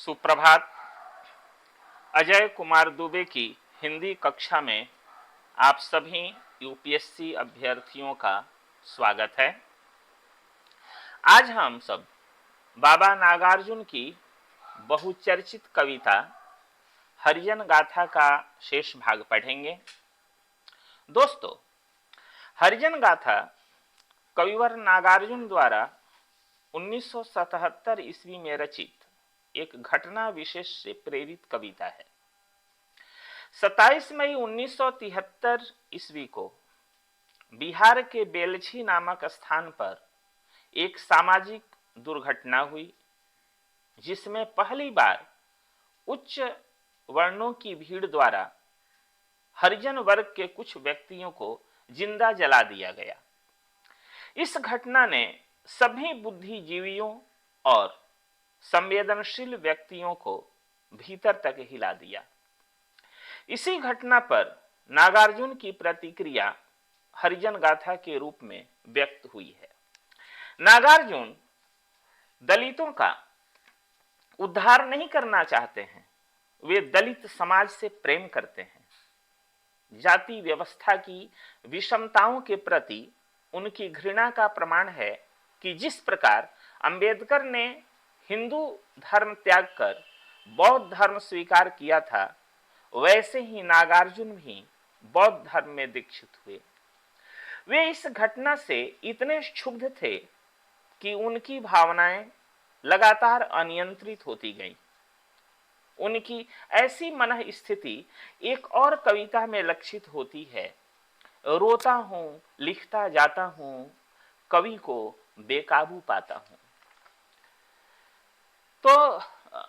सुप्रभात। अजय कुमार दुबे की हिंदी कक्षा में आप सभी यूपीएससी अभ्यर्थियों का स्वागत है। आज हम सब बाबा नागार्जुन की बहुचर्चित कविता हरिजन गाथा का शेष भाग पढ़ेंगे। दोस्तों, हरिजन गाथा कविवर नागार्जुन द्वारा 1977 ईस्वी में रचित एक घटना विशेष से प्रेरित कविता है। 27 मई 1973 ईस्वी को बिहार के बेलछी नामक स्थान पर एक सामाजिक दुर्घटना हुई, जिसमें पहली बार उच्च वर्णों की भीड़ द्वारा हरिजन वर्ग के कुछ व्यक्तियों को जिंदा जला दिया गया। इस घटना ने सभी बुद्धिजीवियों और संवेदनशील व्यक्तियों को भीतर तक हिला दिया। इसी घटना पर नागार्जुन की प्रतिक्रिया हरिजन गाथा के रूप में व्यक्त हुई है। नागार्जुन दलितों का उद्धार नहीं करना चाहते हैं, वे दलित समाज से प्रेम करते हैं। जाति व्यवस्था की विषमताओं के प्रति उनकी घृणा का प्रमाण है कि जिस प्रकार अंबेडकर ने हिंदू धर्म त्याग कर बौद्ध धर्म स्वीकार किया था, वैसे ही नागार्जुन भी बौद्ध धर्म में दीक्षित हुए। वे इस घटना से इतने क्षुब्ध थे कि उनकी भावनाएं लगातार अनियंत्रित होती गईं। उनकी ऐसी मन स्थिति एक और कविता में लक्षित होती है। रोता हूं, लिखता जाता हूं, कवि को बेकाबू पाता हूं। तो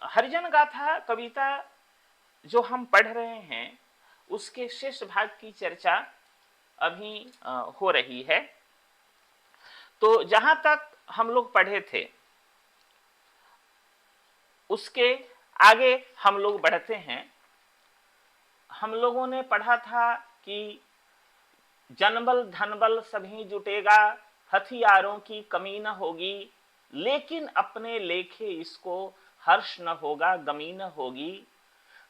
हरिजन गाथा कविता जो हम पढ़ रहे हैं, उसके शेष भाग की चर्चा अभी हो रही है। तो जहां तक हम लोग पढ़े थे, उसके आगे हम लोग बढ़ते हैं। हम लोगों ने पढ़ा था कि जनबल धनबल सभी जुटेगा, हथियारों की कमी न होगी, लेकिन अपने लेखे इसको हर्ष न होगा, गमी न होगी।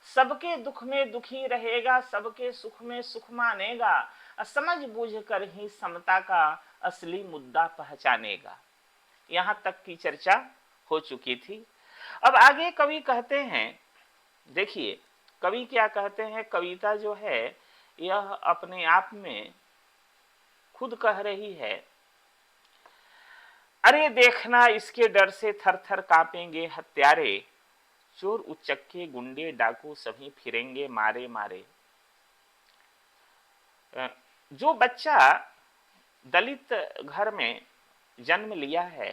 सबके दुख में दुखी रहेगा, सबके सुख में सुख मानेगा, समझ बूझ कर ही समता का असली मुद्दा पहचानेगा। यहां तक की चर्चा हो चुकी थी। अब आगे कवि कहते हैं, देखिए कवि क्या कहते हैं। कविता जो है यह अपने आप में खुद कह रही है, अरे देखना इसके डर से थर थर कांपेंगे हत्यारे, चोर उचक्के गुंडे डाकू सभी फिरेंगे मारे मारे। जो बच्चा दलित घर में जन्म लिया है,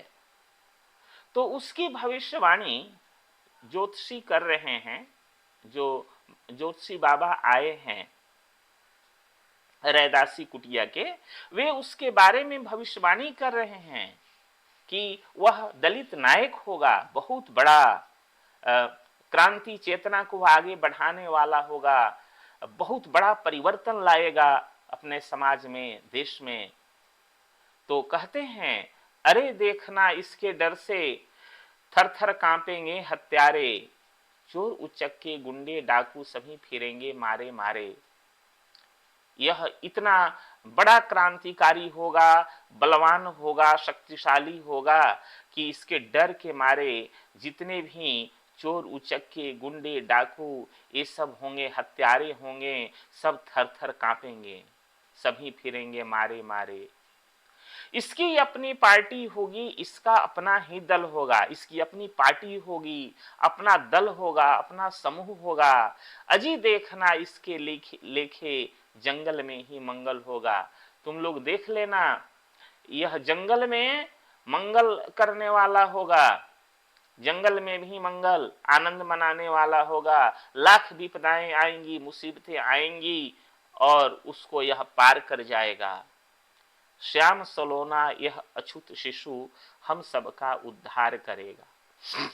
तो उसकी भविष्यवाणी ज्योतिषी कर रहे हैं। जो ज्योतिषी बाबा आए हैं रैदासी कुटिया के, वे उसके बारे में भविष्यवाणी कर रहे हैं कि वह दलित नायक होगा, बहुत बड़ा क्रांति चेतना को आगे बढ़ाने वाला होगा, बहुत बड़ा परिवर्तन लाएगा अपने समाज में, देश में। तो कहते हैं, अरे देखना इसके डर से थर थर कांपेंगे हत्यारे, चोर उचक्के गुंडे डाकू सभी फिरेंगे मारे मारे। यह इतना बड़ा क्रांतिकारी होगा, बलवान होगा, शक्तिशाली होगा कि इसके डर के मारे जितने भी चोर उचक्के गुंडे डाकू ये सब होंगे, हत्यारे होंगे, सब थर थर कांपेंगे, सभी फिरेंगे मारे मारे। इसकी अपनी पार्टी होगी, इसका अपना ही दल होगा, इसकी अपनी पार्टी होगी, अपना दल होगा, अपना समूह होगा। अजी देखना इसके लेखे जंगल में ही मंगल होगा। तुम लोग देख लेना, यह जंगल में मंगल करने वाला होगा, जंगल में भी मंगल आनंद मनाने वाला होगा। लाख विपदाएं आएंगी, मुसीबतें आएंगी, और उसको यह पार कर जाएगा। श्याम सलोना यह अछूत शिशु हम सबका उद्धार करेगा।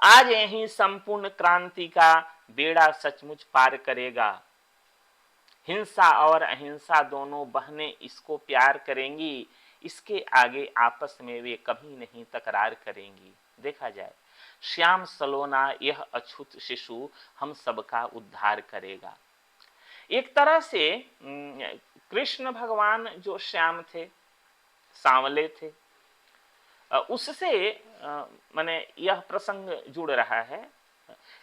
आज यही संपूर्ण क्रांति का बेड़ा सचमुच पार करेगा। हिंसा और अहिंसा दोनों बहनें इसको प्यार करेंगी, इसके आगे आपस में वे कभी नहीं तकरार करेंगी। देखा जाए, श्याम सलोना यह अछूत शिशु हम सबका उद्धार करेगा। एक तरह से कृष्ण भगवान जो श्याम थे, सांवले थे, उससे माने यह प्रसंग जुड़ रहा है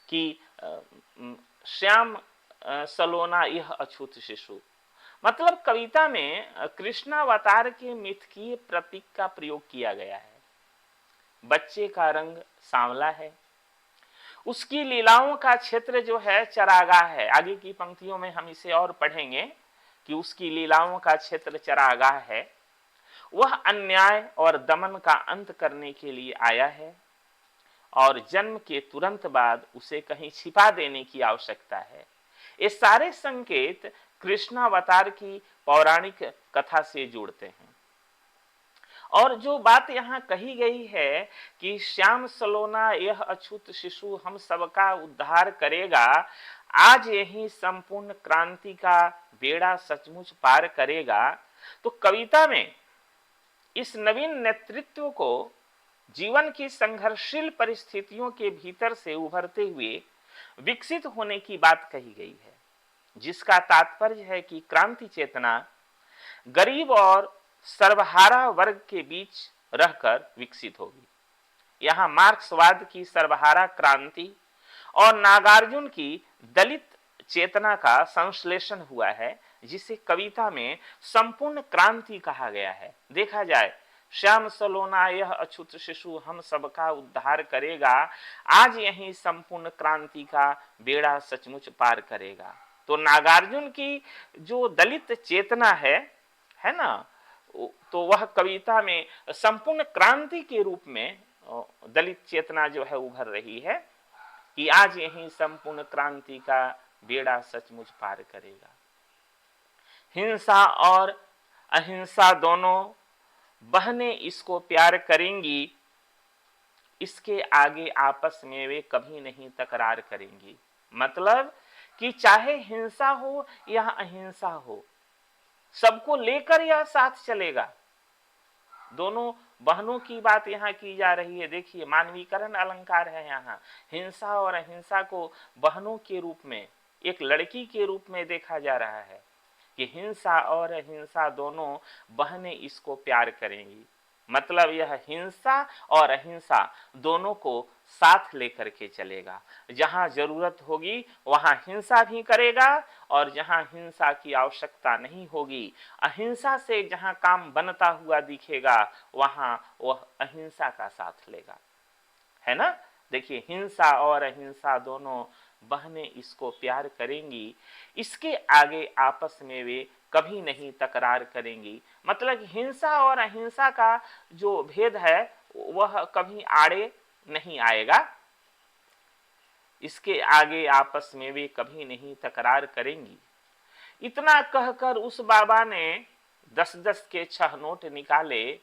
कि श्याम सलोना यह अछूत शिशु, मतलब कविता में कृष्णावतार के मिथकीय प्रतीक का प्रयोग किया गया है। बच्चे का रंग सांवला है, उसकी लीलाओं का क्षेत्र जो है चरागाह है। आगे की पंक्तियों में हम इसे और पढ़ेंगे कि उसकी लीलाओं का क्षेत्र चरागाह है। वह अन्याय और दमन का अंत करने के लिए आया है और जन्म के तुरंत बाद उसे कहीं छिपा देने की आवश्यकता है। ये सारे संकेत कृष्णावतार की पौराणिक कथा से जुड़ते हैं। और जो बात यहाँ कही गई है कि श्याम सलोना यह अछूत शिशु हम सबका उद्धार करेगा, आज यही संपूर्ण क्रांति का बेड़ा सचमुच पार करेगा, तो कविता में इस नवीन नेतृत्व को जीवन की संघर्षशील परिस्थितियों के भीतर से उभरते हुए विकसित होने की बात कही गई है, जिसका तात्पर्य है कि क्रांति चेतना गरीब और सर्वहारा वर्ग के बीच रहकर विकसित होगी। यहाँ मार्क्सवाद की सर्वहारा क्रांति और नागार्जुन की दलित चेतना का संश्लेषण हुआ है, जिसे कविता में संपूर्ण क्रांति कहा गया है। देखा जाए, श्याम सलोना यह अछूत शिशु हम सबका उद्धार करेगा, आज यही संपूर्ण क्रांति का बेड़ा सचमुच पार करेगा। तो नागार्जुन की जो दलित चेतना है ना, तो वह कविता में संपूर्ण क्रांति के रूप में दलित चेतना जो है उभर रही है कि आज यही संपूर्ण क्रांति का बेड़ा सचमुच पार करेगा। हिंसा और अहिंसा दोनों बहनें इसको प्यार करेंगी, इसके आगे आपस में वे कभी नहीं तकरार करेंगी। मतलब कि चाहे हिंसा हो या अहिंसा हो, सबको लेकर यह साथ चलेगा। दोनों बहनों की बात यहाँ की जा रही है। देखिए, मानवीकरण अलंकार है यहाँ। हिंसा और अहिंसा को बहनों के रूप में, एक लड़की के रूप में देखा जा रहा है कि हिंसा और अहिंसा दोनों बहनें इसको प्यार करेंगी। मतलब यह हिंसा और अहिंसा दोनों को साथ लेकर के चलेगा। जहां जरूरत होगी वहां हिंसा भी करेगा, और जहां हिंसा की आवश्यकता नहीं होगी, अहिंसा से जहां काम बनता हुआ दिखेगा, वहां वह अहिंसा का साथ लेगा। है ना? देखिए, हिंसा और अहिंसा दोनों बहनें इसको प्यार करेंगी, इसके आगे आपस में वे कभी नहीं तकरार करेंगी। मतलब हिंसा और अहिंसा का जो भेद है वह कभी आड़े नहीं आएगा, इसके आगे आपस में वे कभी नहीं तकरार करेंगी। इतना कहकर उस बाबा ने 10-10 के 6 नोट निकाले,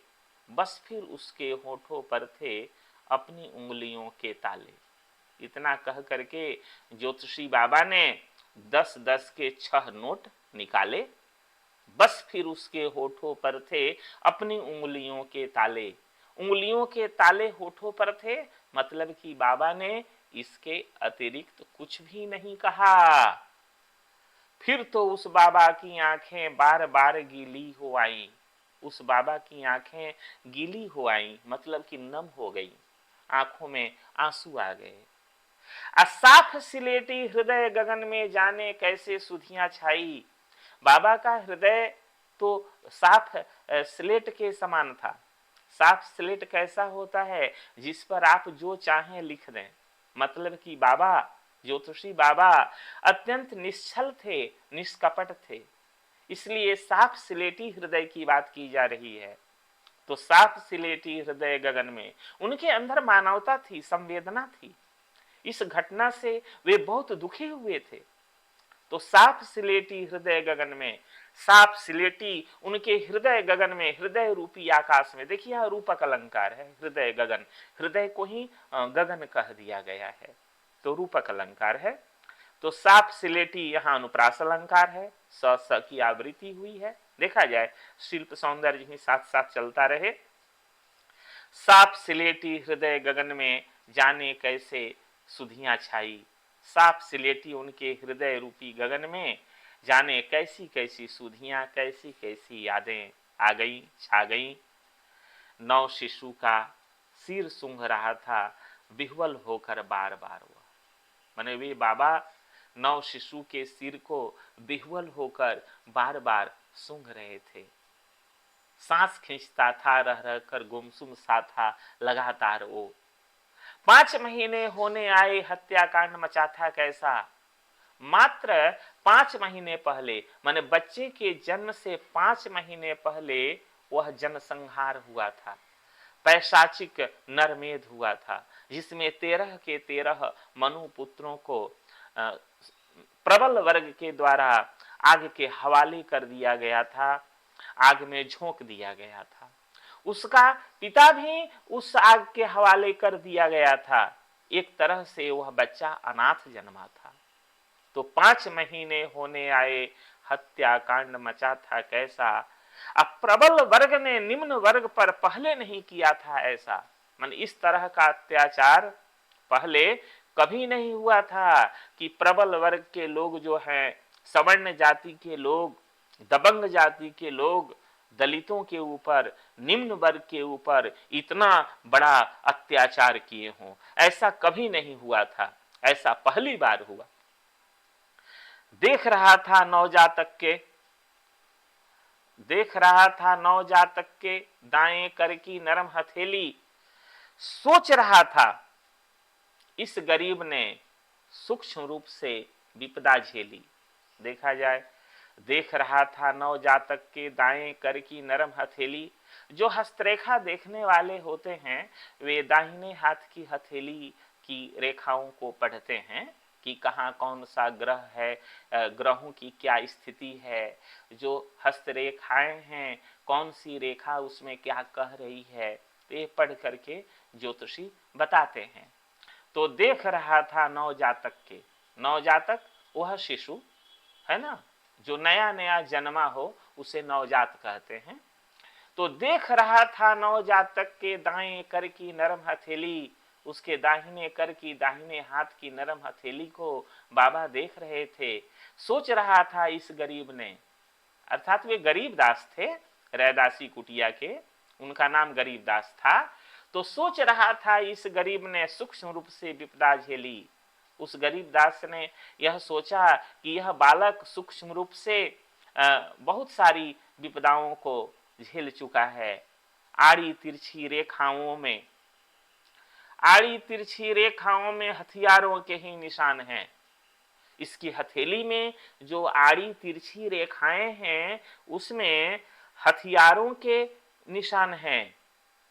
बस फिर उसके होठों पर थे अपनी उंगलियों के ताले। इतना कह करके ज्योतिषी बाबा ने 10-10 के 6 नोट निकाले, बस फिर उसके होठों पर थे अपनी उंगलियों के ताले। उंगलियों के ताले होठों पर थे, मतलब कि बाबा ने इसके अतिरिक्त कुछ भी नहीं कहा। फिर तो उस बाबा की आंखें बार बार गीली हो आई। उस बाबा की आंखें गीली हो आई, मतलब कि नम हो गई, आंखों में आंसू आ गए। साफ सिलेटी हृदय गगन में जाने कैसे सुधियां छाई। बाबा का हृदय तो साफ स्लेट के समान था। साफ स्लेट कैसा होता है? जिस पर आप जो चाहें लिख दें। मतलब कि बाबा, ज्योतिषी बाबा अत्यंत निश्चल थे, निष्कपट थे, इसलिए साफ सिलेटी हृदय की बात की जा रही है। तो साफ सिलेटी हृदय गगन में उनके अंदर मानवता थी, संवेदना थी। इस घटना से वे बहुत दुखी हुए थे। तो साफ सिलेटी हृदय गगन में, साफ सिलेटी उनके हृदय गगन में, हृदय रूपी आकाश में। देखिए, यह रूपक अलंकार है, हृदय गगन, हृदय को ही गगन कह दिया गया है, तो रूपक अलंकार है। तो साफ सिलेटी यहाँ अनुप्रास अलंकार है, स की आवृत्ति हुई है। देखा जाए, शिल्प सौंदर्य ही साथ साथ चलता रहे। साफ सिलेटी हृदय गगन में जाने कैसे सुधियां छाई। साफ सिलेटी उनके हृदय रूपी गगन में जाने कैसी कैसी सुधियां, कैसी कैसी यादें आ गई, छा गई। नव शिशु का सिर सूंघ रहा था विह्वल होकर बार बार। हुआ माने वे बाबा नव शिशु के सिर को विह्वल होकर बार बार सूंघ रहे थे। सांस खींचता था, रह रह कर गुमसुम सा था लगातार वो। 5 महीने होने आए हत्याकांड मचा था कैसा। मात्र 5 महीने पहले, माने बच्चे के जन्म से 5 महीने पहले वह जनसंहार हुआ था, पैशाचिक नरमेध हुआ था, जिसमें 13 के 13 मनुपुत्रों को प्रबल वर्ग के द्वारा आग के हवाले कर दिया गया था, आग में झोंक दिया गया था। उसका पिता भी उस आग के हवाले कर दिया गया था। एक तरह से वह बच्चा अनाथ जन्मा था। तो 5 महीने होने आए हत्याकांड मचा था कैसा। अब प्रबल वर्ग ने निम्न वर्ग पर पहले नहीं किया था ऐसा। मन इस तरह का अत्याचार पहले कभी नहीं हुआ था कि प्रबल वर्ग के लोग जो हैं, सवर्ण जाति के लोग, दबंग जाति के लोग दलितों के ऊपर, निम्न वर्ग के ऊपर इतना बड़ा अत्याचार किए हों। ऐसा कभी नहीं हुआ था, ऐसा पहली बार हुआ। देख रहा था नवजातक के दाएं कर की नरम हथेली। सोच रहा था इस गरीब ने सूक्ष्म रूप से विपदा झेली। देखा जाए, देख रहा था नवजातक के दाएं कर की नरम हथेली। जो हस्तरेखा देखने वाले होते हैं वे दाहिने हाथ की हथेली की रेखाओं को पढ़ते हैं कि कहाँ कौन सा ग्रह है, ग्रहों की क्या स्थिति है, जो हस्तरेखाएं हैं कौन सी रेखा उसमें क्या कह रही है, ये पढ़ करके ज्योतिषी बताते हैं। तो देख रहा था नवजातक वह शिशु है ना, जो नया नया जन्मा हो उसे नवजात कहते हैं। तो देख रहा था नवजातक के दाएं कर की नरम हथेली, उसके दाहिने कर की, दाहिने हाथ की नरम हथेली को बाबा देख रहे थे। सोच रहा था इस गरीब ने, अर्थात वे गरीबदास थे रैदासी कुटिया के, उनका नाम गरीबदास था। तो सोच रहा था इस गरीब ने सूक्ष्म रूप से विपदा झेली। उस गरीबदास ने यह सोचा कि यह बालक सूक्ष्म रूप से बहुत सारी विपदाओं को झेल चुका है। आड़ी तिरछी रेखाओं में हथियारों के ही निशान हैं। इसकी हथेली में जो आड़ी तिरछी रेखाएं हैं उसमें हथियारों के निशान हैं।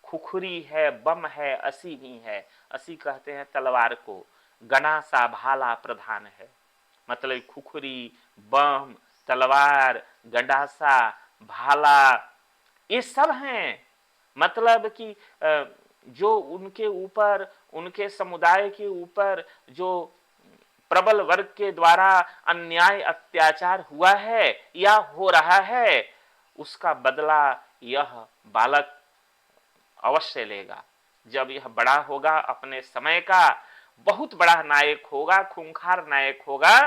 खुखरी है, बम है, असी भी है। असी कहते हैं तलवार को, गणासा भाला प्रधान है। मतलब खुखरी, बम, तलवार, गंडासा, भाला ये सब हैं। मतलब कि जो उनके ऊपर, उनके समुदाय के ऊपर जो प्रबल वर्ग के द्वारा अन्याय अत्याचार हुआ है या हो रहा है, उसका बदला यह बालक अवश्य लेगा। जब यह बड़ा होगा, अपने समय का बहुत बड़ा नायक होगा, खूंखार नायक होगा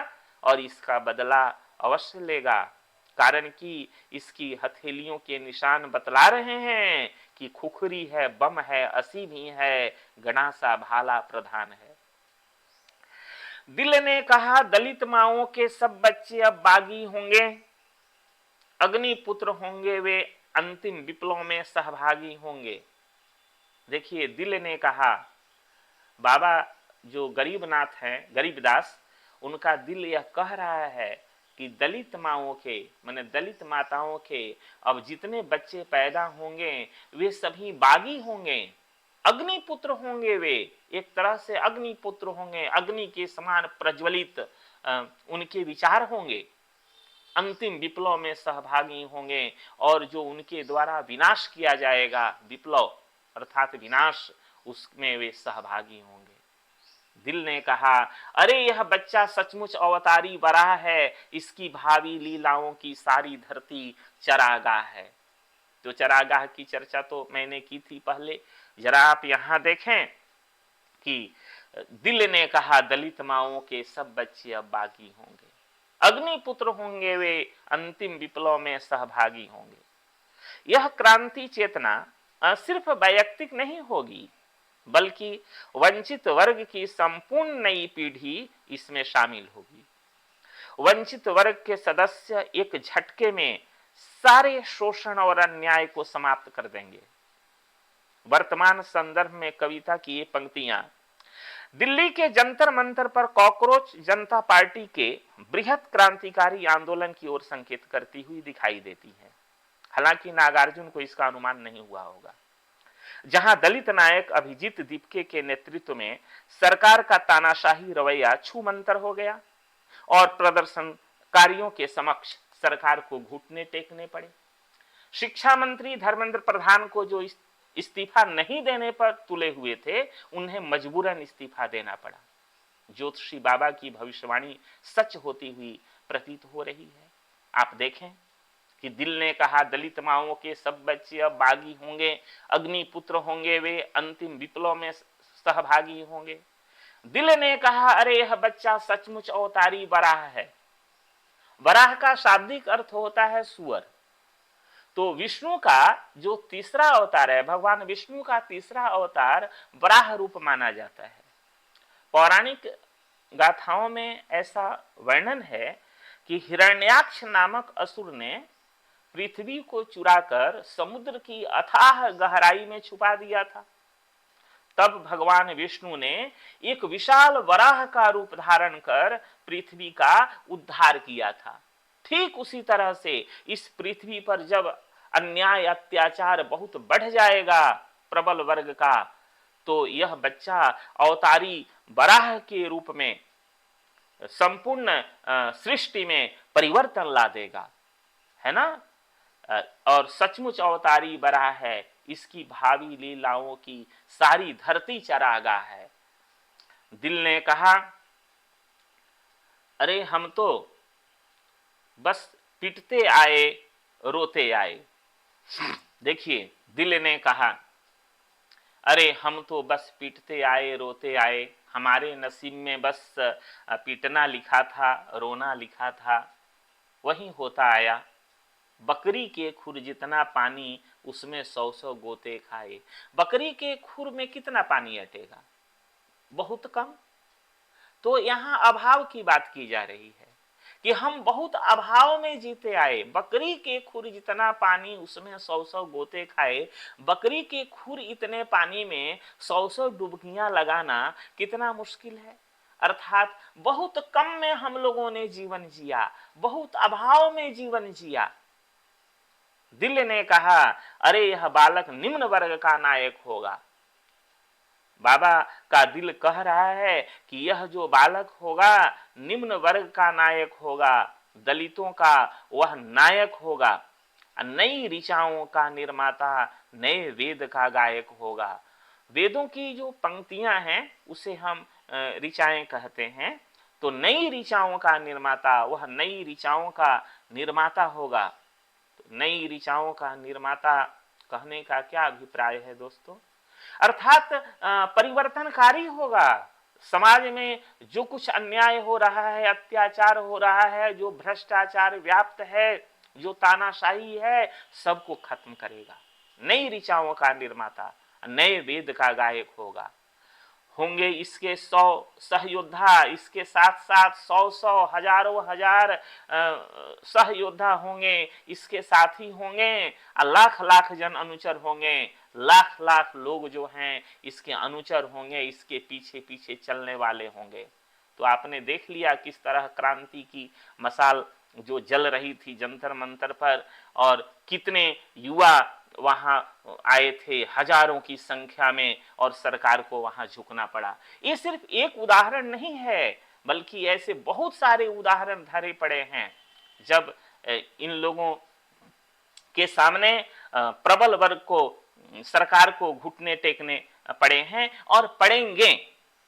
और इसका बदला अवश्य लेगा। कारण कि इसकी हथेलियों के निशान बतला रहे हैं कि खुखरी है, बम है, असी भी है, गणासा भाला प्रधान है। दिल ने कहा दलित माओं के सब बच्चे अब बागी होंगे, अग्निपुत्र होंगे, वे अंतिम विप्लव में सहभागी होंगे। देखिए, दिल ने कहा, बाबा जो गरीबनाथ हैं, गरीबदास, उनका दिल यह कह रहा है कि दलित माओं के, माने दलित माताओं के अब जितने बच्चे पैदा होंगे वे सभी बागी होंगे, अग्निपुत्र होंगे। वे एक तरह से अग्निपुत्र होंगे, अग्नि के समान प्रज्वलित उनके विचार होंगे, अंतिम विप्लव में सहभागी होंगे और जो उनके द्वारा विनाश किया जाएगा, विप्लव अर्थात विनाश, उसमें वे सहभागी होंगे। दिल ने कहा, अरे यह बच्चा सचमुच अवतारी बराह है, इसकी भावी लीलाओं की सारी धरती चरागाह है। तो चरागाह की चर्चा तो मैंने की थी पहले। जरा आप यहाँ देखें कि दिल ने कहा दलित माओं के सब बच्चे अब बागी होंगे, अग्निपुत्र होंगे वे, अंतिम विप्लव में सहभागी होंगे। यह क्रांति चेतना सिर्फ वैयक्तिक नहीं होगी, बल्कि वंचित वर्ग की संपूर्ण नई पीढ़ी इसमें शामिल होगी। वंचित वर्ग के सदस्य एक झटके में सारे शोषण और अन्याय को समाप्त कर देंगे। वर्तमान संदर्भ में कविता की ये पंक्तियां दिल्ली के जंतर मंतर पर कॉकरोच जनता पार्टी के बृहत क्रांतिकारी आंदोलन की ओर संकेत करती हुई दिखाई देती है। हालांकि नागार्जुन को इसका अनुमान नहीं हुआ होगा। जहां दलित नायक अभिजीत दीपके के नेतृत्व में सरकार का तानाशाही रवैया छूमंतर हो गया और प्रदर्शनकारियों के समक्ष सरकार को घुटने टेकने पड़े। शिक्षा मंत्री धर्मेंद्र प्रधान को जो इस्तीफा नहीं देने पर तुले हुए थे, उन्हें मजबूरन इस्तीफा देना पड़ा। ज्योतिषी बाबा की भविष्यवाणी सच होती हुई प्रतीत हो रही है। आप देखें कि दिल ने कहा दलित माओं के सब बच्चे अब बागी होंगे, अग्निपुत्र होंगे वे, अंतिम विप्लव में सहभागी होंगे। दिल ने कहा अरे यह बच्चा सचमुच अवतारी वराह है। वराह का शाब्दिक अर्थ होता है सुअर। तो विष्णु का जो तीसरा अवतार है, भगवान विष्णु का तीसरा अवतार वराह रूप माना जाता है। पौराणिक गाथाओं में ऐसा वर्णन है कि हिरण्याक्ष नामक असुर ने पृथ्वी को चुराकर समुद्र की अथाह गहराई में छुपा दिया था। तब भगवान विष्णु ने एक विशाल वराह का रूप धारण कर पृथ्वी का उद्धार किया था। ठीक उसी तरह से इस पृथ्वी पर जब अन्याय अत्याचार बहुत बढ़ जाएगा प्रबल वर्ग का, तो यह बच्चा अवतारी वराह के रूप में संपूर्ण सृष्टि में परिवर्तन ला देगा, है ना। और सचमुच अवतारी वराह है, इसकी भावी लीलाओं की सारी धरती चरागाह है। दिल ने कहा अरे हम तो बस पिटते आए रोते आए। देखिए, दिल ने कहा अरे हम तो बस पीटते आए रोते आए, हमारे नसीब में बस पीटना लिखा था, रोना लिखा था, वही होता आया। बकरी के खुर जितना पानी उसमें 100-100 गोते खाए। बकरी के खुर में कितना पानी अटेगा? बहुत कम। तो यहाँ अभाव की बात की जा रही है कि हम बहुत अभाव में जीते आए। बकरी के खुर जितना पानी उसमें 100-100 गोते खाए। बकरी के खुर इतने पानी में 100-100 डुबकियां लगाना कितना मुश्किल है। अर्थात बहुत कम में हम लोगों ने जीवन जिया, बहुत अभाव में जीवन जिया। दिल ने कहा अरे यह बालक निम्न वर्ग का नायक होगा। बाबा का दिल कह रहा है कि यह जो बालक होगा निम्न वर्ग का नायक होगा, दलितों का वह नायक होगा, नई ऋचाओं का निर्माता, नए वेद का गायक होगा। वेदों की जो पंक्तियां हैं उसे हम ऋचाएं कहते हैं। तो नई ऋचाओं का निर्माता, वह नई ऋचाओं का निर्माता होगा। तो नई ऋचाओं का निर्माता कहने का क्या अभिप्राय है दोस्तों? अर्थात परिवर्तनकारी होगा। समाज में जो कुछ अन्याय हो रहा है, अत्याचार हो रहा है, जो भ्रष्टाचार व्याप्त है, जो तानाशाही है, सबको खत्म करेगा। नई ऋचाओं का निर्माता, नए वेद का गायक होगा। होंगे इसके 100 सहयोद्धा, इसके साथ साथ 100-100 हजारों हजार सहयोद्धा होंगे, इसके साथी होंगे, लाख-लाख जन अनुचर होंगे, लाख-लाख लोग जो हैं इसके अनुचर होंगे, इसके पीछे पीछे चलने वाले होंगे। तो आपने देख लिया किस तरह क्रांति की मशाल जो जल रही थी जंतर मंतर पर, और कितने युवा वहां आए थे हजारों की संख्या में, और सरकार को वहां झुकना पड़ा। ये सिर्फ एक उदाहरण नहीं है, बल्कि ऐसे बहुत सारे उदाहरण धरे पड़े हैं जब इन लोगों के सामने प्रबल वर्ग को, सरकार को घुटने टेकने पड़े हैं और पड़ेंगे।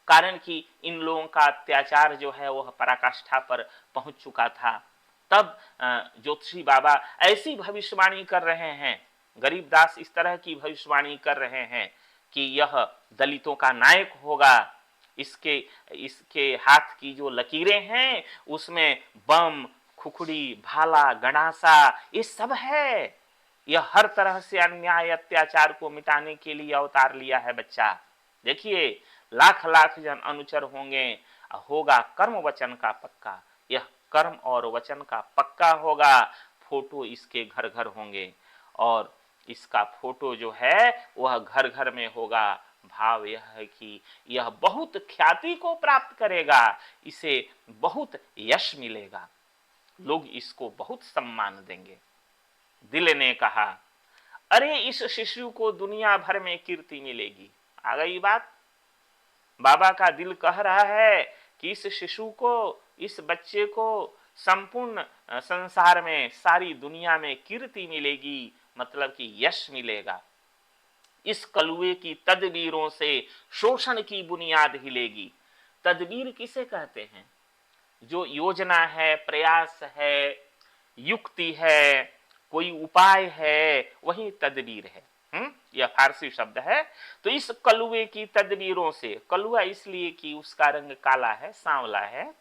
कारण कि इन लोगों का अत्याचार जो है वह पराकाष्ठा पर पहुंच चुका था। तब ज्योतिषी बाबा ऐसी भविष्यवाणी कर रहे हैं गरीबदास इस तरह की भविष्यवाणी कर रहे हैं कि यह दलितों का नायक होगा, इसके इसके हाथ की जो लकीरें हैं उसमें बम, खुखड़ी, भाला, गणासा ये सब है। यह हर तरह से अन्याय अत्याचार को मिटाने के लिए अवतार लिया है बच्चा। देखिए लाख लाख जन अनुचर होंगे, होगा कर्म वचन का पक्का। यह कर्म और वचन का पक्का होगा। फोटो इसके घर घर होंगे और इसका फोटो जो है वह घर घर में होगा। भाव यह है कि यह बहुत ख्याति को प्राप्त करेगा, इसे बहुत यश मिलेगा, लोग इसको बहुत सम्मान देंगे। दिल ने कहा, अरे इस शिशु को दुनिया भर में कीर्ति मिलेगी। आ गई बात। बाबा का दिल कह रहा है कि इस शिशु को, इस बच्चे को संपूर्ण संसार में, सारी दुनिया में कीर्ति मिलेगी, मतलब कि यश मिलेगा। इस कलुए की तदबीरों से शोषण की बुनियाद हिलेगी। तदबीर किसे कहते हैं? जो योजना है, प्रयास है, युक्ति है, कोई उपाय है, वही तदबीर है। यह फारसी शब्द है। तो इस कलुए की तदबीरों से, कलुआ इसलिए कि उसका रंग काला है, सांवला है,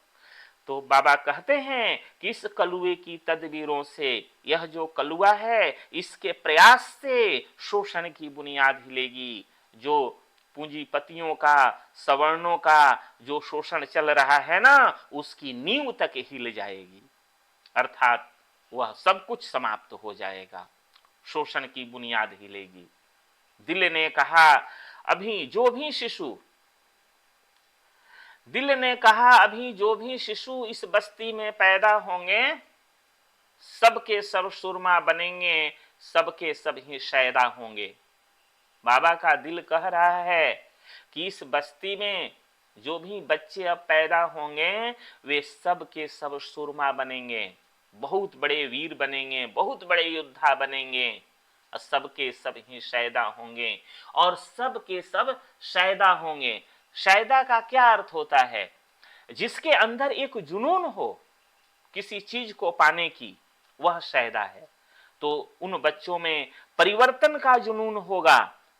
तो बाबा कहते हैं कि इस कलुए की तदबीरों से, यह जो कलुआ है इसके प्रयास से शोषण की बुनियाद हिलेगी। जो पूंजीपतियों का, सवर्णों का जो शोषण चल रहा है ना, उसकी नींव तक हिल जाएगी, अर्थात वह सब कुछ समाप्त हो जाएगा, शोषण की बुनियाद हिलेगी। दिल ने कहा, अभी जो भी शिशु, दिल ने कहा अभी जो भी शिशु इस बस्ती में पैदा होंगे सबके सब सुरमा बनेंगे, सबके सब ही शैदा होंगे। बाबा का दिल कह रहा है कि इस बस्ती में जो भी बच्चे अब पैदा होंगे वे सब के सब सुरमा बनेंगे, बहुत बड़े वीर बनेंगे, बहुत बड़े योद्धा बनेंगे, सबके सब ही शैदा होंगे। और सब के सब शैदा होंगे। शैदा का क्या अर्थ होता है? जिसके अंदर एक जुनून हो किसी चीज को पाने की, वह शैदा है। तो उन बच्चों में परिवर्तन का जुनून होगा,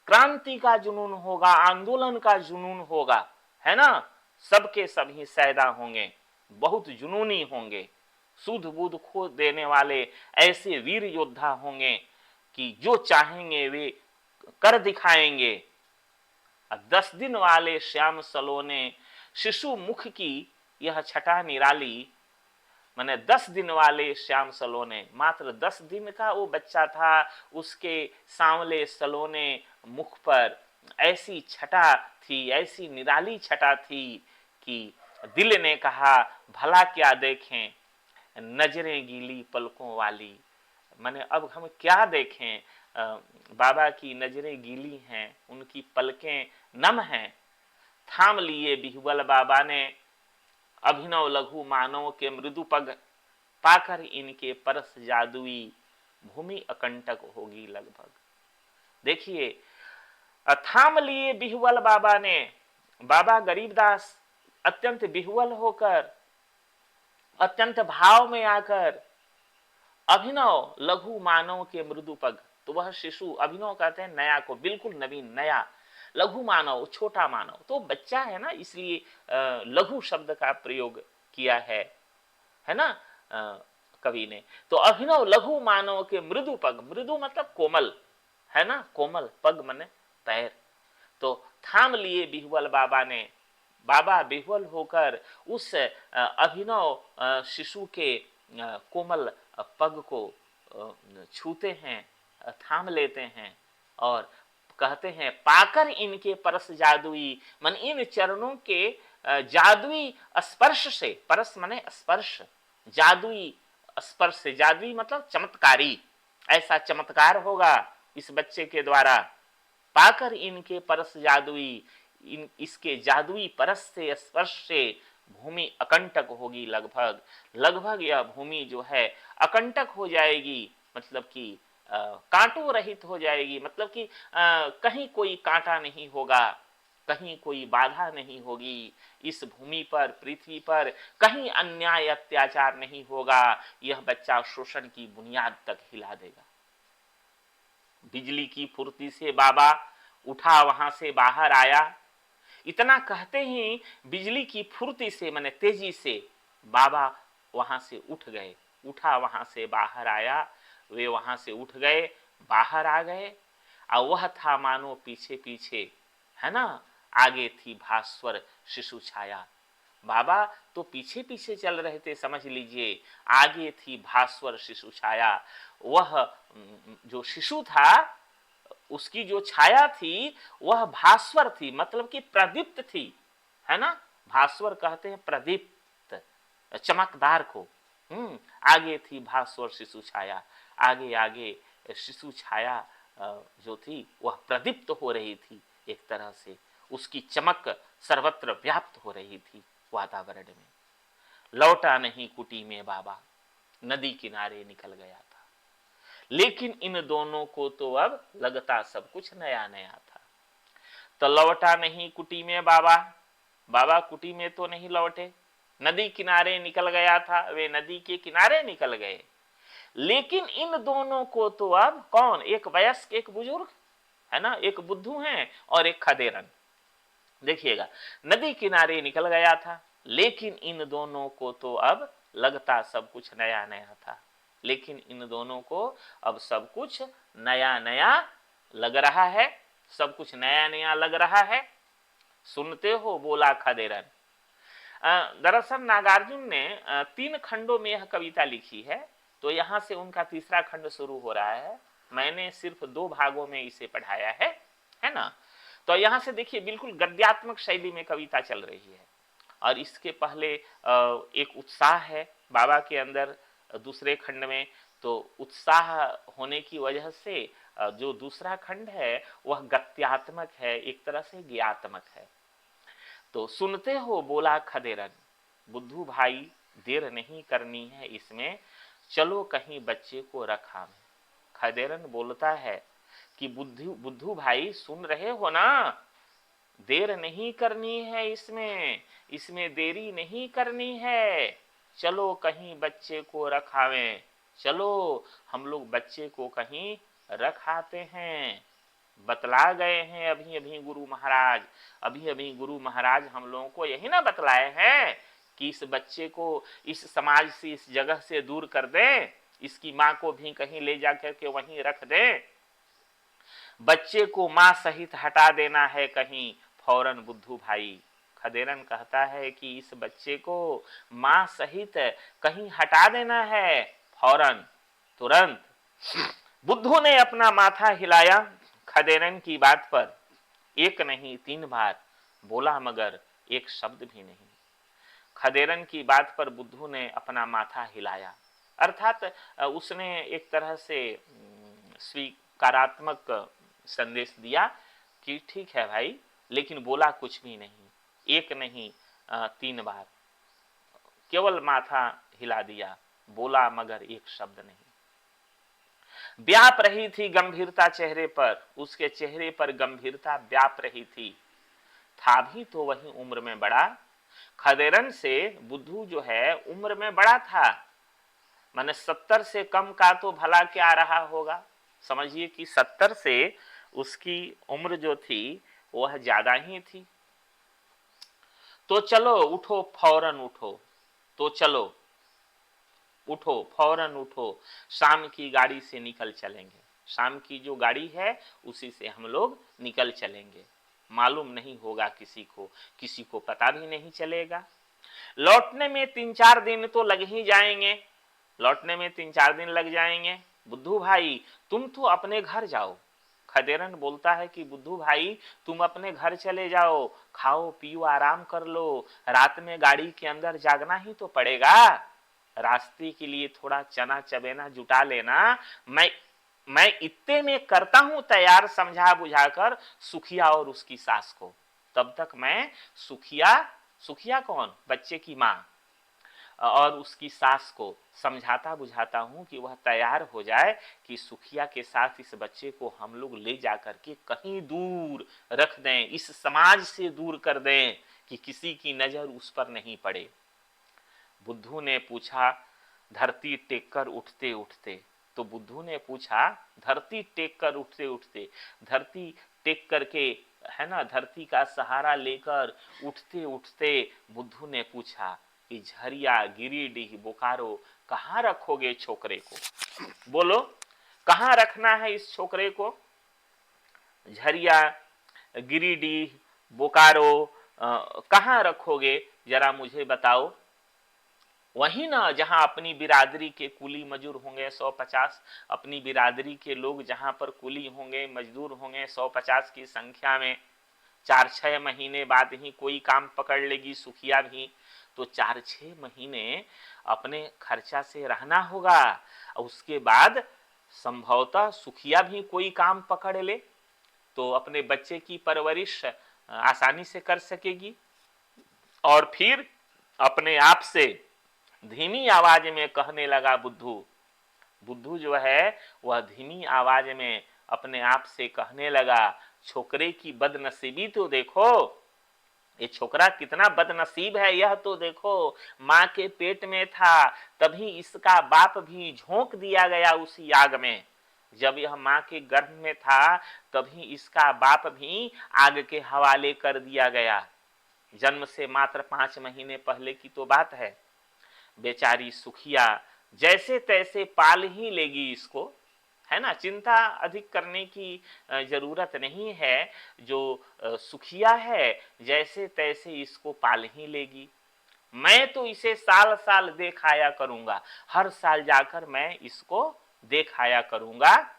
क्रांति का जुनून होगा, आंदोलन का जुनून होगा, है ना। सबके सभी शैदा होंगे, बहुत जुनूनी होंगे, सूध बूध खो देने वाले ऐसे वीर योद्धा होंगे कि जो चाहेंगे वे कर दिखाएंगे। 10 दिन वाले श्याम सलोने शिशु मुख की यह छटा निराली, माने 10 दिन वाले श्याम सलोने, मात्र 10 दिन का वो बच्चा था, उसके सांवले सलोने मुख पर ऐसी छटा थी, ऐसी निराली छटा थी कि दिल ने कहा भला क्या देखें नजरें गीली पलकों वाली। माने अब हम क्या देखें, बाबा की नजरें गीली हैं, उनकी पलकें नम हैं। थाम लिए बिहुबल बाबा ने अभिनव लघु मानव के मृदु पग, पाकर इनके परस जादुई भूमि अकंटक होगी लगभग। देखिए थाम लिए बिहुबल बाबा ने, बाबा गरीबदास अत्यंत बिहुबल होकर, अत्यंत भाव में आकर अभिनव लघु मानव के मृदु पग, तो वह शिशु, अभिनव कहते हैं नया को, बिल्कुल नवीन नया, लघु मानव छोटा मानव, तो बच्चा है ना, इसलिए लघु शब्द का प्रयोग किया है ना कवि ने। तो अभिनव लघु मानव के मृदु पग, मृदु मतलब कोमल, है ना, कोमल, पग मने पैर। तो थाम लिए बिहुबल बाबा ने, बाबा बिहुबल होकर उस अभिनव शिशु के कोमल पग को छूते हैं, थाम लेते हैं और कहते हैं पाकर इनके परस जादुई, मन इन चरणों के जादुई स्पर्श से, परस माने स्पर्श, जादुई स्पर्श से, जादुई मतलब चमत्कारी, ऐसा चमत्कार होगा इस बच्चे के द्वारा। पाकर इनके परस जादुई, इसके जादुई परस से, स्पर्श से भूमि अकंटक होगी लगभग, लगभग यह भूमि जो है अकंटक हो जाएगी, मतलब कि कांटों रहित हो जाएगी, मतलब कि कहीं कोई कांटा नहीं होगा, कहीं कोई बाधा नहीं होगी, इस भूमि पर, पृथ्वी पर कहीं अन्याय अत्याचार नहीं होगा। यह बच्चा शोषण की बुनियाद तक हिला देगा। बिजली की फुर्ती से बाबा उठा, वहां से बाहर आया। इतना कहते ही बिजली की फुर्ती से, माने तेजी से, बाबा वहां से उठ गए। उठा, वहां से बाहर आया। वे वहां से उठ गए, बाहर आ गए। और वह था मानो पीछे पीछे, है ना, आगे थी भास्वर शिशु छाया। बाबा तो पीछे पीछे चल रहे थे, समझ लीजिए, आगे थी भास्वर शिशु छाया। वह जो शिशु था, उसकी जो छाया थी वह भास्वर थी, मतलब कि प्रदीप्त थी, है ना। भास्वर कहते हैं प्रदीप्त, चमकदार को। आगे थी भास्वर शिशु छाया, आगे आगे शिशु छाया जो थी वह प्रदीप्त हो रही थी, एक तरह से उसकी चमक सर्वत्र व्याप्त हो रही थी वातावरण में। लौटा नहीं कुटी में बाबा, नदी किनारे निकल गया था। लेकिन इन दोनों को तो अब लगता सब कुछ नया नया था। तो लौटा नहीं कुटी में बाबा, बाबा कुटी में तो नहीं लौटे, नदी किनारे निकल गया था, वे नदी के किनारे निकल गए। लेकिन इन दोनों को तो अब कौन, एक वयस्क एक बुजुर्ग, है ना, एक बुद्धू है और एक खदेरन। देखिएगा, नदी किनारे निकल गया था, लेकिन इन दोनों को तो अब लगता सब कुछ नया नया था। लेकिन इन दोनों को अब सब कुछ नया नया लग रहा है, सब कुछ नया नया लग रहा है। सुनते हो, बोला खदेरन। दरअसल नागार्जुन ने 3 खंडों में यह कविता लिखी है, तो यहां से उनका तीसरा खंड शुरू हो रहा है। मैंने सिर्फ 2 भागों में इसे पढ़ाया है ना। तो यहां से देखिए, बिल्कुल गद्यात्मक शैली में कविता चल रही है। और इसके पहले एक उत्साह है बाबा के अंदर दूसरे खंड में, तो उत्साह होने की वजह से जो दूसरा खंड है वह गत्यात्मक है, एक तरह से ज्ञात्मक है। तो सुनते हो, बोला खदेरन, बुद्धू भाई देर नहीं करनी है इसमें, चलो कहीं बच्चे को रखा में। खदेरन बोलता है कि बुद्धू भाई सुन रहे हो ना, देर नहीं करनी है इसमें, इसमें देरी नहीं करनी है, चलो कहीं बच्चे को रखावें, चलो हम लोग बच्चे को कहीं रखाते हैं। बतला गए हैं अभी अभी गुरु महाराज, अभी अभी गुरु महाराज हम लोगों को यही ना बतलाए हैं कि इस बच्चे को इस समाज से, इस जगह से दूर कर दें, इसकी माँ को भी कहीं ले जाकर के वहीं रख दें, बच्चे को माँ सहित हटा देना है कहीं फौरन बुद्धू भाई। खदेरन कहता है कि इस बच्चे को माँ सहित कहीं हटा देना है फौरन, तुरंत। बुद्धू ने अपना माथा हिलाया खदेरन की बात पर, एक नहीं 3 बार बोला, मगर एक शब्द भी नहीं। खदेरन की बात पर बुद्धू ने अपना माथा हिलाया, अर्थात उसने एक तरह से स्वीकारात्मक संदेश दिया कि ठीक है भाई, लेकिन बोला कुछ भी नहीं। एक नहीं 3 बार केवल माथा हिला दिया, बोला मगर एक शब्द नहीं। व्याप रही थी गंभीरता चेहरे पर, उसके चेहरे पर गंभीरता व्याप रही थी। था भी तो वही उम्र में बड़ा, खदेरन से बुद्धू जो है उम्र में बड़ा था, माने 70 से कम का तो भला क्या रहा होगा। समझिए कि 70 से उसकी उम्र जो थी वह ज्यादा ही थी। तो चलो उठो, फौरन उठो, तो चलो उठो, फौरन उठो, शाम की गाड़ी से निकल चलेंगे, शाम की जो गाड़ी है उसी से हम लोग निकल चलेंगे, मालूम नहीं होगा किसी को, किसी को पता भी नहीं चलेगा। लौटने में 3-4 दिन तो लग ही जाएंगे, लौटने में 3-4 दिन लग जाएंगे। बुद्धू भाई तुम तो अपने घर जाओ। खदेरन बोलता है कि बुद्धू भाई तुम अपने घर चले जाओ, खाओ पियो आराम कर लो, रात में गाड़ी के अंदर जागना ही तो पड़ेगा, रास्ते के लिए थोड़ा चना चबेना जुटा लेना, मैं इतने में करता हूं तैयार, समझा बुझाकर सुखिया और उसकी सास को। तब तक मैं सुखिया, सुखिया कौन, बच्चे की माँ, और उसकी सास को समझाता बुझाता हूं कि वह तैयार हो जाए कि सुखिया के साथ इस बच्चे को हम लोग ले जाकर के कहीं दूर रख दें, इस समाज से दूर कर दें कि किसी की नजर उस पर नहीं पड़े। बुद्धू ने पूछा, धरती टेक कर उठते उठते, तो बुद्धू ने पूछा, धरती टेक कर उठते उठते, धरती टेक करके, है ना, धरती का सहारा लेकर उठते उठते बुद्धू ने पूछा कि झरिया, गिरिडीह, बोकारो कहाँ रखोगे छोकरे को? बोलो कहाँ रखना है इस छोकरे को? झरिया, गिरिडीह, बोकारो कहाँ रखोगे, जरा मुझे बताओ। वही ना जहां अपनी बिरादरी के कुली मजदूर होंगे 150, अपनी बिरादरी के लोग जहां पर कुली होंगे, मजदूर होंगे 150 की संख्या में, 4-6 महीने बाद ही कोई काम पकड़ लेगी सुखिया भी, तो 4-6 महीने अपने खर्चा से रहना होगा। उसके बाद संभवतः सुखिया भी कोई काम पकड़ ले तो अपने बच्चे की परवरिश आसानी से कर सकेगी। और फिर अपने आप से धीमी आवाज में कहने लगा बुद्धू। बुद्धू जो है वह धीमी आवाज में अपने आप से कहने लगा, छोकरे की बदनसीबी तो देखो, ये छोकरा कितना बदनसीब है, यह तो देखो, माँ के पेट में था तभी इसका बाप भी झोंक दिया गया उसी आग में। जब यह माँ के गर्भ में था तभी इसका बाप भी आग के हवाले कर दिया गया। जन्म से मात्र 5 महीने पहले की तो बात है। बेचारी सुखिया जैसे तैसे पाल ही लेगी इसको, है ना, चिंता अधिक करने की जरूरत नहीं है। जो सुखिया है जैसे तैसे इसको पाल ही लेगी। मैं तो इसे साल साल देखाया करूंगा, हर साल जाकर मैं इसको देखाया करूंगा,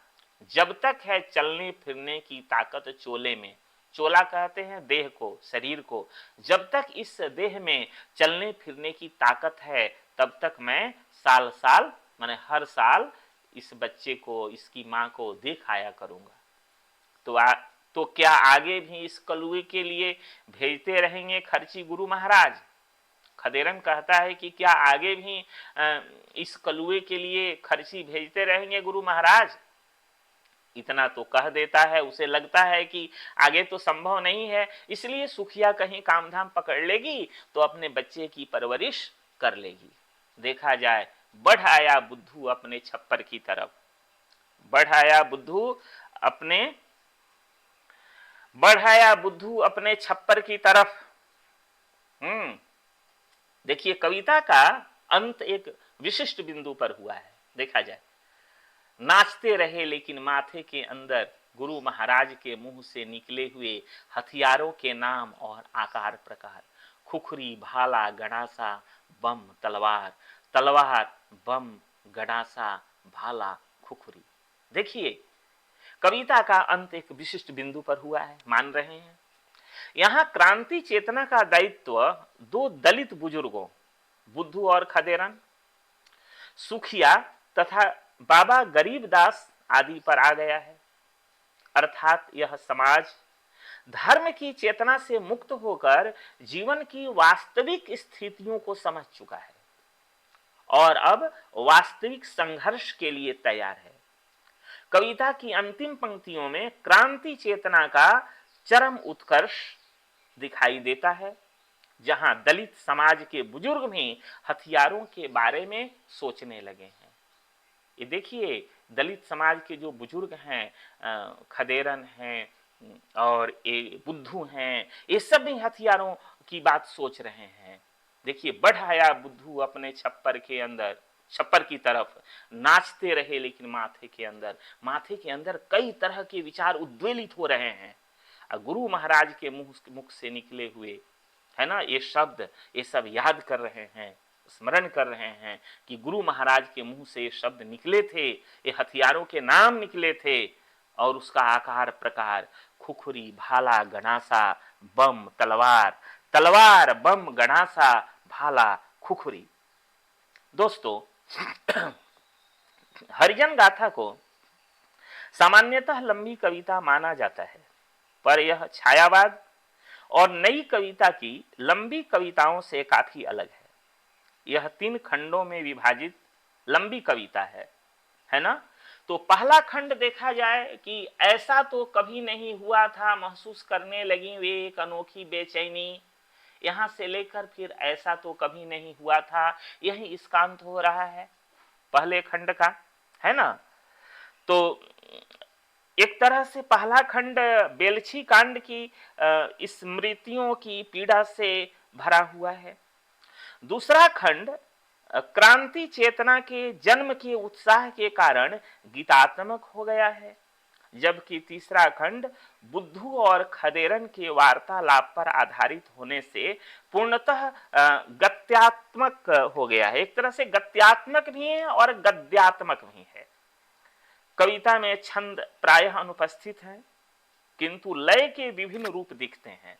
जब तक है चलने फिरने की ताकत चोले में। चोला कहते हैं देह को, शरीर को। जब तक इस देह में चलने फिरने की ताकत है तब तक मैं साल साल माने हर साल इस बच्चे को, इसकी माँ को दिखाया करूंगा। तो क्या आगे भी इस कलुए के लिए भेजते रहेंगे खर्ची गुरु महाराज? खदेरन कहता है कि क्या आगे भी इस कलुए के लिए खर्ची भेजते रहेंगे गुरु महाराज? इतना तो कह देता है, उसे लगता है कि आगे तो संभव नहीं है, इसलिए सुखिया कहीं कामधाम पकड़ लेगी तो अपने बच्चे की परवरिश कर लेगी। देखा जाए, बढ़ आया बुद्धू अपने छप्पर की तरफ, बढ़ाया बुद्धू अपने छप्पर की तरफ। देखिए कविता का अंत एक विशिष्ट बिंदु पर हुआ है। देखा जाए, नाचते रहे लेकिन माथे के अंदर गुरु महाराज के मुंह से निकले हुए हथियारों के नाम और आकार प्रकार, खुखरी, भाला, गणासा, बम, तलवार, तलवार, बम, गणासा, भाला, खुखरी। देखिए कविता का अंत एक विशिष्ट बिंदु पर हुआ है, मान रहे हैं। यहां क्रांति चेतना का दायित्व 2 दलित बुजुर्गों, बुद्धू और खदेरन, सुखिया तथा बाबा गरीबदास आदि पर आ गया है। अर्थात यह समाज धर्म की चेतना से मुक्त होकर जीवन की वास्तविक स्थितियों को समझ चुका है और अब वास्तविक संघर्ष के लिए तैयार है। कविता की अंतिम पंक्तियों में क्रांति चेतना का चरम उत्कर्ष दिखाई देता है, जहां दलित समाज के बुजुर्ग भी हथियारों के बारे में सोचने लगे हैं। ये देखिए दलित समाज के जो बुजुर्ग हैं, खदेरन हैं और ये बुद्धू हैं, ये सब भी हथियारों की बात सोच रहे हैं। देखिए बढ़ आया बुद्धू अपने छप्पर की तरफ, नाचते रहे लेकिन माथे के अंदर कई तरह के विचार उद्वेलित हो रहे हैं। गुरु महाराज के मुख से निकले हुए, है ना, ये शब्द, ये सब याद कर रहे हैं, स्मरण कर रहे हैं कि गुरु महाराज के मुंह से ये शब्द निकले थे, ये हथियारों के नाम निकले थे और उसका आकार प्रकार, खुखरी, भाला, गणासा, बम, तलवार, बम, गणासा, भाला, खुखरी। दोस्तों हरिजन गाथा को सामान्यतः लंबी कविता माना जाता है, पर यह छायावाद और नई कविता की लंबी कविताओं से काफी अलग है। यह 3 खंडों में विभाजित लंबी कविता है ना। तो पहला खंड देखा जाए कि ऐसा तो कभी नहीं हुआ था, महसूस करने लगी वे एक अनोखी बेचैनी। यहां से लेकर फिर ऐसा तो कभी नहीं हुआ था, यही इसका अंत हो रहा है पहले खंड का, है ना। तो एक तरह से पहला खंड बेलछी कांड की स्मृतियों की पीड़ा से भरा हुआ है। दूसरा खंड क्रांति चेतना के जन्म के उत्साह के कारण गीतात्मक हो गया है, जबकि तीसरा खंड बुद्धू और खदेरन के वार्तालाप पर आधारित होने से पूर्णतः गत्यात्मक हो गया है। एक तरह से गत्यात्मक भी है और गद्यात्मक भी है। कविता में छंद प्रायः अनुपस्थित है, किंतु लय के विभिन्न रूप दिखते हैं।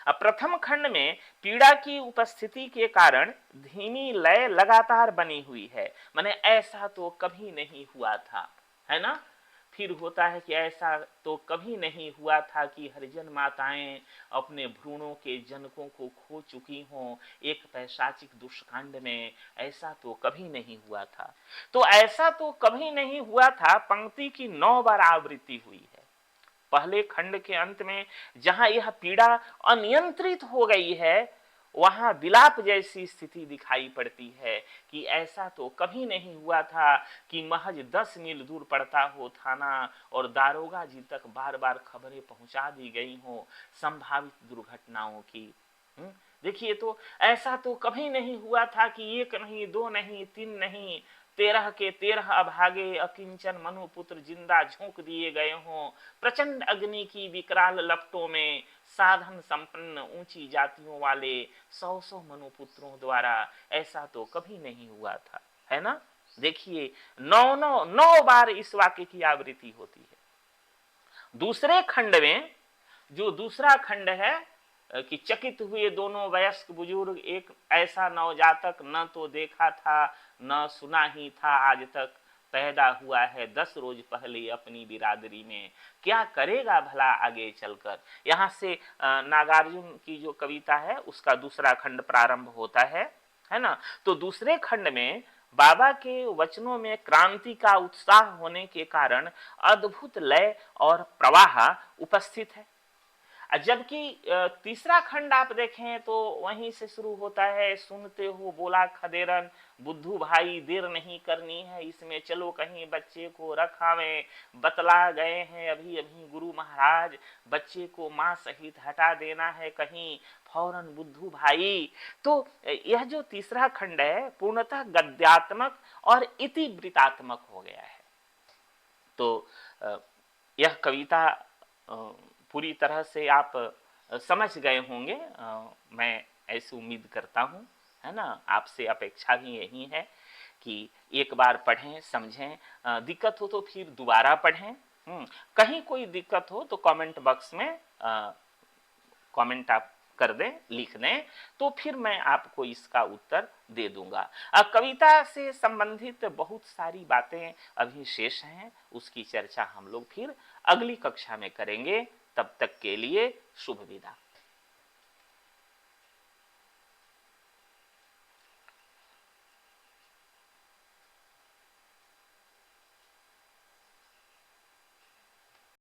अब प्रथम खंड में पीड़ा की उपस्थिति के कारण धीमी लय लगातार बनी हुई है, माने ऐसा तो कभी नहीं हुआ था, है ना। फिर होता है कि ऐसा तो कभी नहीं हुआ था कि हरिजन माताएं अपने भ्रूणों के जनकों को खो चुकी हों एक पैशाचिक दुष्कांड में, ऐसा तो कभी नहीं हुआ था। तो ऐसा तो कभी नहीं हुआ था पंक्ति की 9 बार आवृत्ति हुई है। पहले खंड के अंत में जहां यह पीड़ा अनियंत्रित हो गई है, वहां विलाप जैसी स्थिति दिखाई पड़ती है कि ऐसा तो कभी नहीं हुआ था कि महज 10 मील दूर पड़ता हो थाना और दारोगा जी तक बार बार खबरें पहुंचा दी गई हो संभावित दुर्घटनाओं की। देखिए, तो ऐसा तो कभी नहीं हुआ था कि 1 नहीं 2 नहीं 3 नहीं 13 के 13 अभागे अकिंचन मनुपुत्र जिंदा झोंक दिए गए हों प्रचंड अग्नि की विकराल लपटों में साधन संपन्न ऊंची जातियों वाले 100 मनुपुत्रों द्वारा, ऐसा तो कभी नहीं हुआ था, है ना। देखिए, 9 बार इस वाक्य की आवृत्ति होती है। दूसरे खंड में जो दूसरा खंड है कि चकित हुए दोनों वयस्क बुजुर्ग, एक ऐसा नवजातक न तो देखा था न सुना ही था आज तक, पैदा हुआ है 10 रोज पहले अपनी बिरादरी में, क्या करेगा भला आगे चलकर। यहाँ से नागार्जुन की जो कविता है उसका दूसरा खंड प्रारंभ होता है ना। तो दूसरे खंड में बाबा के वचनों में क्रांति का उत्साह होने के कारण अद्भुत लय और प्रवाह उपस्थित है। जबकि तीसरा खंड आप देखें तो वहीं से शुरू होता है, सुनते हो बोला खदेरन बुद्धू भाई देर नहीं करनी है इसमें, चलो कहीं बच्चे को रखावें, बतला गए हैं अभी अभी गुरु महाराज, बच्चे को मां सहित हटा देना है कहीं फौरन बुद्धू भाई। तो यह जो तीसरा खंड है पूर्णतः गद्यात्मक और इतिवृत्तात्मक हो गया है। तो यह कविता पूरी तरह से आप समझ गए होंगे, मैं ऐसी उम्मीद करता हूँ, है ना। आपसे अपेक्षा भी यही है कि एक बार पढ़ें समझें, दिक्कत हो तो फिर दोबारा पढ़ें। कहीं कोई दिक्कत हो तो कमेंट बॉक्स में कमेंट आप कर दें, लिख दें, तो फिर मैं आपको इसका उत्तर दे दूंगा। कविता से संबंधित बहुत सारी बातें अभी शेष हैं, उसकी चर्चा हम लोग फिर अगली कक्षा में करेंगे। तब तक के लिए शुभ विदा।